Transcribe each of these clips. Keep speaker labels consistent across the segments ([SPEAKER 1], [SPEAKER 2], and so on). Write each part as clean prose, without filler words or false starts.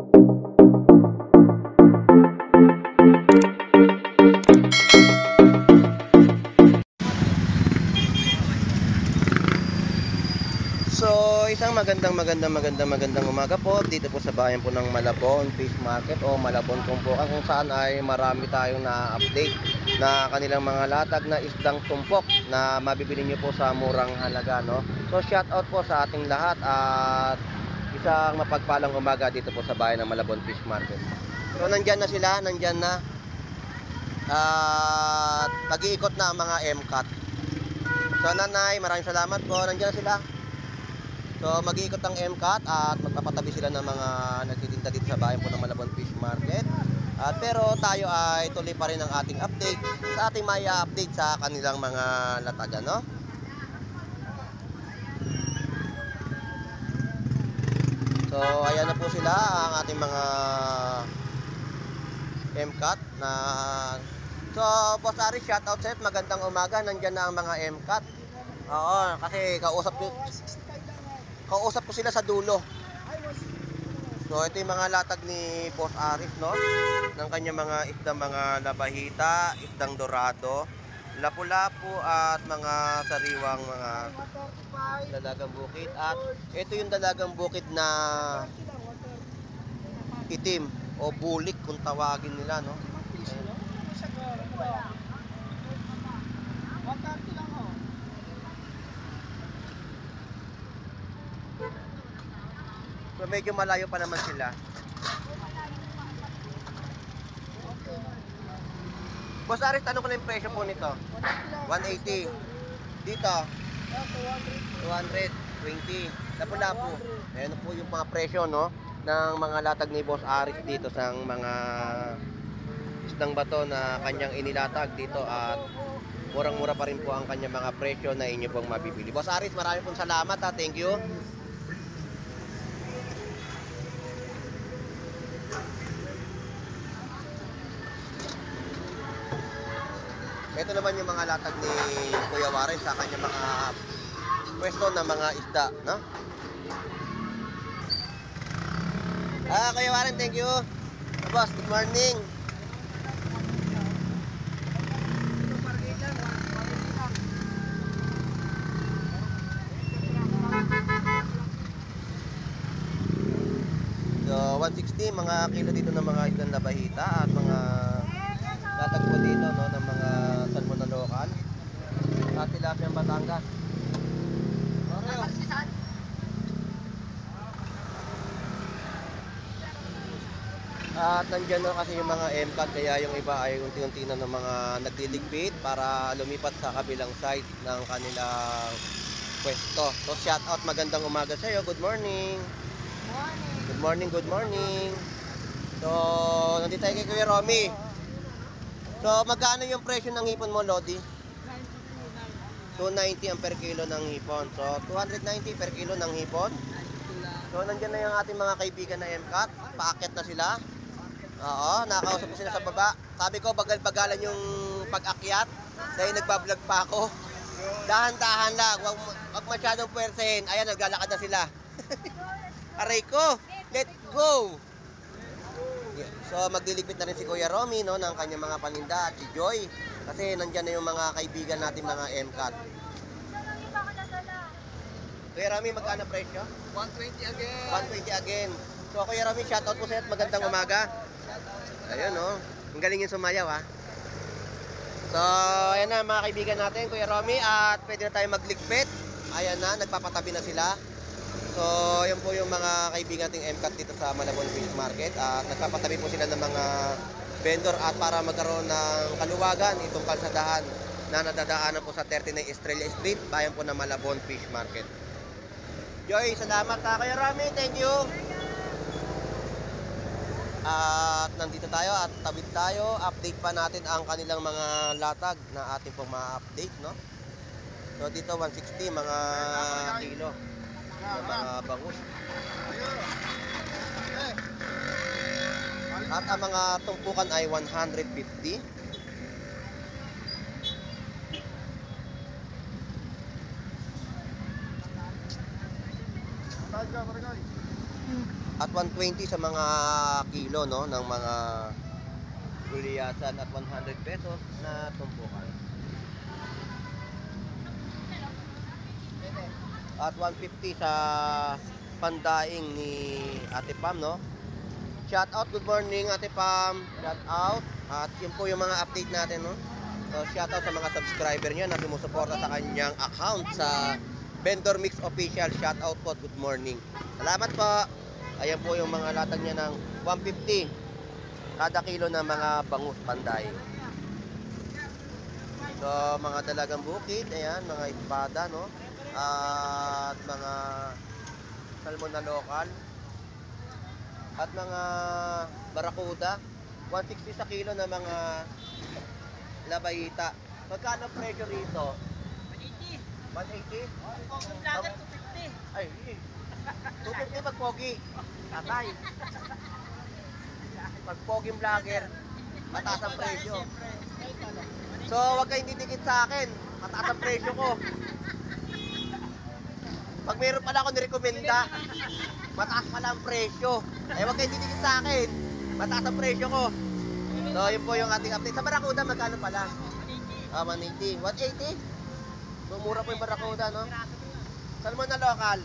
[SPEAKER 1] So, isang magandang umaga po dito po sa bayan po ng Malabon Fish Market o Malabon Tumpukan, kung saan ay marami tayong na-update na kanilang mga latag na isdang tumpok na mabibili nyo po sa murang halaga, no? So, shout out po sa ating lahat at isang mapagpalang umaga dito po sa bayan ng Malabon Fish Market. So, nandyan na sila, at mag-iikot na ang mga MCAT. So, nanay, maraming salamat po, nandyan na sila. So mag-iikot ang MCAT at magpapatabi sila ng mga nagtitinda dito sa bayan po ng Malabon Fish Market. Pero tayo ay tuloy pa rin ang ating update sa ating maya update sa kanilang mga latagan, no? So ayan na po sila ang ating mga MCAT na. So Boss Aris, shout out set, magandang umaga. Nandiyan na ang mga MCAT. Oo, kasi kausap ko sila sa dulo. So ito yung mga latag ni Boss Aris, no? Ng kanya mga isdang mga labahita, isdang dorado, lapu-lapu at mga sariwang mga dalagang bukid. At ito yung dalagang bukid na itim o bulik kung tawagin nila, no? So medyo malayo pa naman sila. Boss Aris, tanong ko na yung presyo po nito. 180. Dito 220. Lapu-lapu. Ayan po yung mga presyo, no, ng mga latag ni Boss Aris dito sa mga isdang bato na kanyang inilatag dito. At murang-mura pa rin po ang kanyang mga presyo na inyo pong mabibili. Boss Aris, maraming pong salamat, ha. Thank you. Ito naman yung mga latag ni Kuya Warren sa kanya mga pwesto ng mga isda, no? Kuya Warren, thank you. Boss, good morning. So, 160 mga kilo dito ng mga isdang labahita at mga latag po dito, no, ng mga salmon na lokal at tilapia Batangas. At nandiyan na kasi yung mga MCAT, kaya yung iba ay unti-unti na ng mga nagdiligpit para lumipat sa kabilang side ng kanilang pwesto. So shout out, magandang umaga sa iyo. Good morning. Good morning. So nandito tayo kay Kuya Romy. So magkano yung presyo ng hipon mo, Lodi? 290 ang per kilo ng hipon. So 290 per kilo ng hipon. So nandiyan na yung ating mga kaibigan na MCAT. Paakyat na sila. Oo, nakausap ko sila sa baba. Sabi ko, bagal-bagalan yung pag-akyat dahil nagbablog pa ako. Dahan-dahan lang, wag masyadong puwersahin. Ayan, naglalakad na sila. Aray ko, let's go! So magdiligpit na rin si Kuya Romy, no, ng kanyang mga paninda at si Joy. Kasi nandyan na yung mga kaibigan natin mga MCAT. Kuya Romy, magkano presyo?
[SPEAKER 2] 120 again.
[SPEAKER 1] 120 again. So Kuya Romy, shoutout po sa iyo, magandang umaga. Ayun, no, ang galing yung sumayaw, ha. So ayan na mga kaibigan natin, Kuya Romy, at pwede na tayo magligpit. Ayan na, nagpapatabi na sila. So yun po yung mga kaibigan nating MCAT dito sa Malabon Fish Market. At nagpapatabi po sila ng mga vendor at para magkaroon ng kaluwagan itong kalsadahan na nadadaanan po sa 39 Estrella Street, bayan po ng Malabon Fish Market. Joy, salamat, ha, Kuya Romy, thank you. At nandito tayo at tabit tayo, update pa natin ang kanilang mga latag na ating pong ma-update, no? So dito 160 mga kilo ng mga bangus. At ang mga tumpukan ay 150. At 120 sa mga kilo, no, ng mga gulyasan at 100 pesos na tumpukan. At 150 sa pandaing ni Ate Pam, no? Shout out, good morning Ate Pam. Shout out. At yun po yung mga update natin, no? So shout out sa mga subscriber niya na sumusuporta sa kanyang account sa Vendor Mix Official. Shout out po, good morning. Salamat po. Ayan po yung mga latag niya ng 150 kada kilo ng mga bangus panday. So mga dalagang bukid, ayan, mga espada, no? At mga salmon na lokal. At mga barakuda, 160 sa kilo na mga labayita. Magkano presyo rito? 180. 180?
[SPEAKER 2] Kung vlogger, 250.
[SPEAKER 1] Ay, 250 pag pogi. Tatay. Pag pogi vlogger, mataas ang presyo. So, wag kayong didikit sa akin. Mataas ang presyo ko. Pag meron pala ako nirekomenda, mataas pala ang presyo. Eh, wag kayong didikit sa akin. Mataas ang presyo ko. So, yun po yung ating update. Sa Barakuda, magkano pala? 180. 180? So, mura po yung Barakuda, no? Salmon na lokal?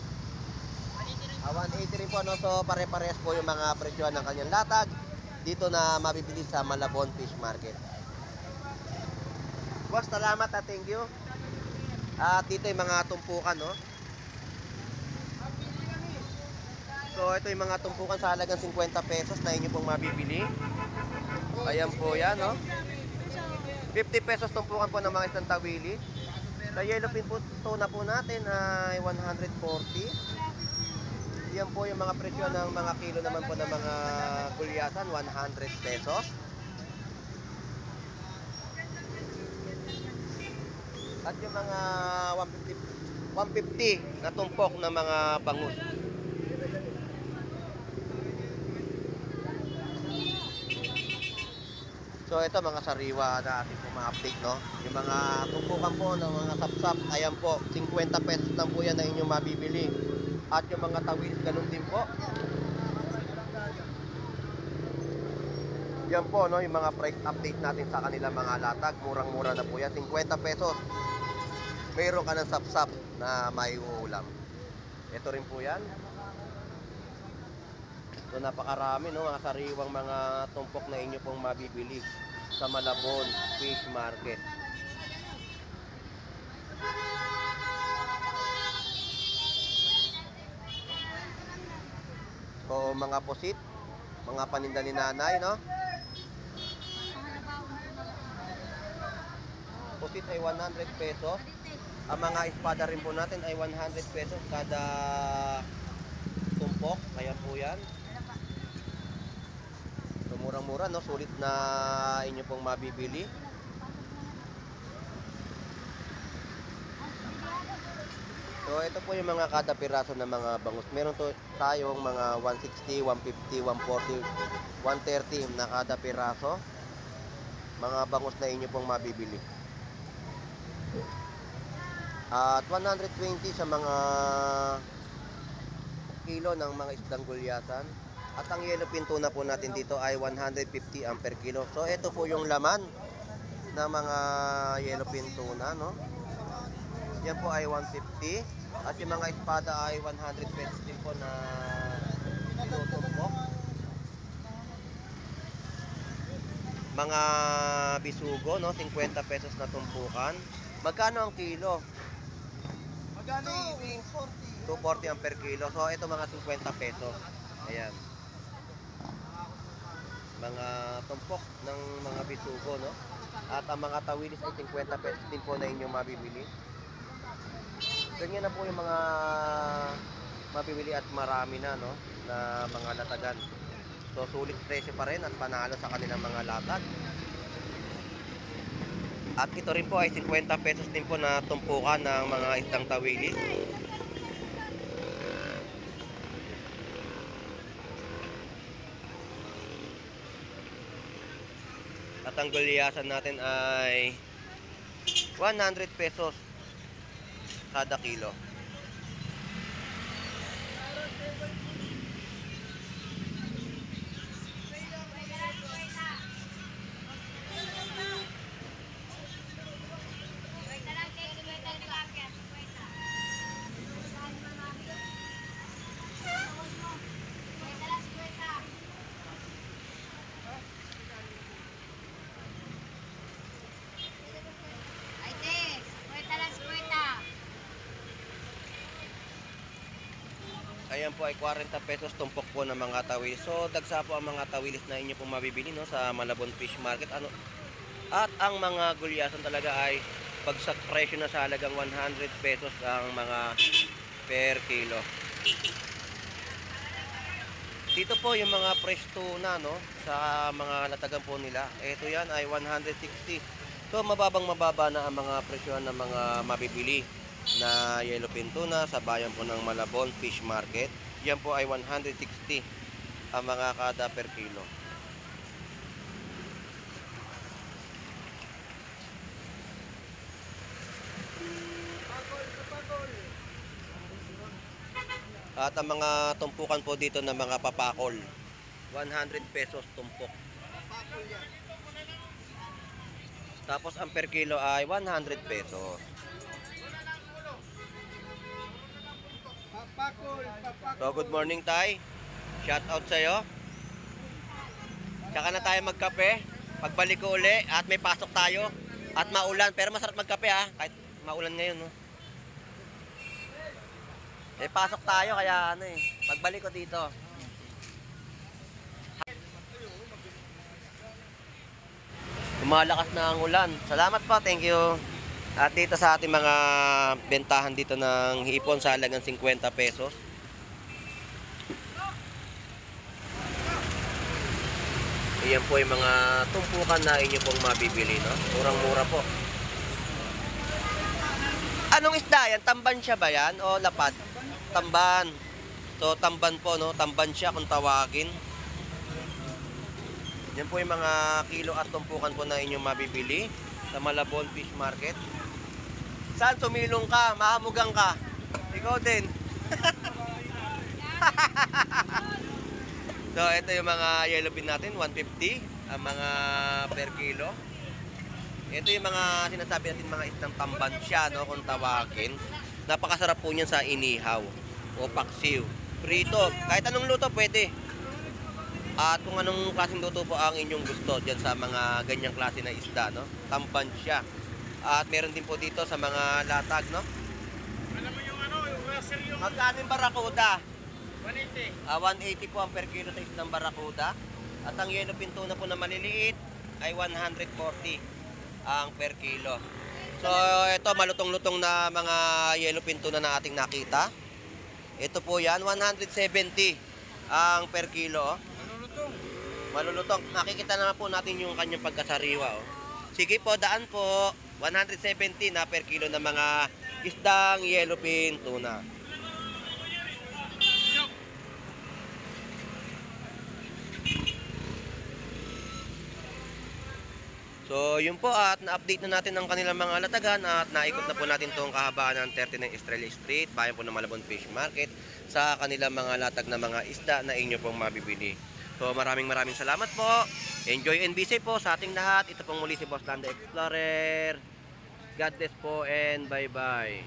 [SPEAKER 1] 180 rin po, no? So, pare-parehas po yung mga presyo ng kanyang latag dito na mabibili sa Malabon Fish Market. Boss, salamat at thank you. At dito yung mga tumpukan, no? So, ito yung mga tumpukan sa halagang 50 pesos na inyo pong mabibili. Ayan po yan, no? 50 pesos tumpukan po ng mga isang tawili. Sa yellowfin po tuna po natin ay 140. Yan po yung mga presyo ng mga kilo naman po ng mga gulyasan, 100 pesos. At yung mga 150 na tumpok na mga bangus. So ito mga sariwa na ating po ma-update, no? Yung mga tumpukan po ng mga sapsap, ayan po, 50 pesos lang po yan na inyong mabibili. At yung mga tawilis, ganun din po. Yan po, no, yung mga price update natin sa kanilang mga latag. Murang-mura na po yan, 50 pesos. Mayroon ka ng sapsap na may uulam. Ito rin po yan. So napakarami, no, mga sariwang mga tumpok na inyo pong mabibili sa Malabon Fish Market. So mga pusit, mga paninda ni nanay, no? Pusit ay 100 pesos. Ang mga espada rin po natin ay 100 pesos kada tumpok. Kaya po yan. So murang-mura, no? Sulit na inyo pong mabibili. So ito po yung mga kada piraso ng mga bangus. Meron to tayong mga 160, 150, 140, 130 na kada piraso. Mga bangus na inyo pong mabibili. At 120 sa mga kilo ng mga isdang gulyasan. At ang yellowfin tuna po natin dito ay 150 ang per kilo. So ito po yung laman ng mga yellowfin tuna, no? Yan po ay 150. At yung mga espada ay 100 pesos din po na tinutumpok. Mga bisugo, no? 50 pesos na tumpukan. Magkano ang kilo?
[SPEAKER 2] Magkano?
[SPEAKER 1] 240 ang per kilo. So ito mga 50 pesos. Ayan. Mga tumpok ng mga bisugo, no? At ang mga tawilis ay 50 pesos din po na inyong mabibili. Ganyan na po yung mga mabibili at marami na, no? Na mga latagan. So sulit presyo pa rin at panalo sa kanilang mga latag. At ito rin po ay 50 pesos din po na tumpukan ng mga isdang tawilis. At ang gulyasan natin ay 100 pesos kada kilo. Ayan po ay 40 pesos tumpok po ng mga tawilis. So dagsa po ang mga tawilis na inyo pong mabibili, no, sa Malabon Fish Market. Ano? At ang mga gulyasan talaga ay bagsak presyo na sa halagang 100 pesos ang mga per kilo. Dito po yung mga fresh tuna, no, sa mga latagan po nila. Ito yan ay 160. So mababang mababa na ang mga presyohan ng mga mabibili na yellowfin tuna sa bayan po ng Malabon Fish Market. Yan po ay 160 ang mga kada per kilo. At ang mga tumpukan po dito ng mga papakol, 100 pesos tumpok. Tapos ang per kilo ay 100 pesos. So good morning, Tay. Shout out sa'yo. Tsaka na tayo magkape. Pagbalik ko uli at may pasok tayo at maulan. Pero masarap magkape, ha, kahit maulan ngayon, no. Eh pasok tayo kaya ano eh. Pagbalik ko dito. Lumalakas na ang ulan. Salamat po, thank you. At dito sa ating mga bentahan dito ng hipon sa halagang 50 pesos. Iyan po yung mga tumpukan na inyo pong mabibili, no? Murang-mura po. Anong isda yan? Tamban siya ba yan? O lapad? Tamban. So tamban po, no? Tamban siya kung tawagin. Yan po yung mga kilo at tumpukan po na inyong mabibili sa Malabon Fish Market. Saan sumilong ka? Mahamugang ka? Ikaw din. So ito yung mga yellowfin natin, 150 ang mga per kilo. Ito yung mga sinasabi natin mga isdang tamban siya, no, kung tawagin. Napakasarap po niyan sa inihaw o paksiw, prito, kahit anong luto pwede. At kung anong klaseng luto po ang inyong gusto diyan sa mga ganyang klase na isda, no? Tamban siya. At meron din po dito sa mga latag, no?
[SPEAKER 2] Alam mo yung ano, yung Russell yung
[SPEAKER 1] Magkano yung barakuda?
[SPEAKER 2] 180.
[SPEAKER 1] 180 po ang per kilo sa isdang barakuda. At ang yellowfin tuna po na maliliit ay 140 ang per kilo. So ito malutong-lutong na mga yellowfin tuna na ating nakita. Ito po yan, 170 ang per kilo.
[SPEAKER 2] Malulutong.
[SPEAKER 1] Malulutong. Nakikita naman po natin yung kanyang pagkasariwa. Oh. Sige po, daan po. 170 na per kilo ng mga isdang yellowfin tuna. So yun po, at na-update na natin ang kanilang mga latagan at naikot na po natin itong kahabaan ng 39 Estrella Street, bayan po ng Malabon Fish Market, sa kanilang mga latag na mga isda na inyo pong mabibili. So maraming salamat po. Enjoy and be safe po sa ating lahat. Ito pong muli si Boss Lando Explorer. God bless po and bye bye.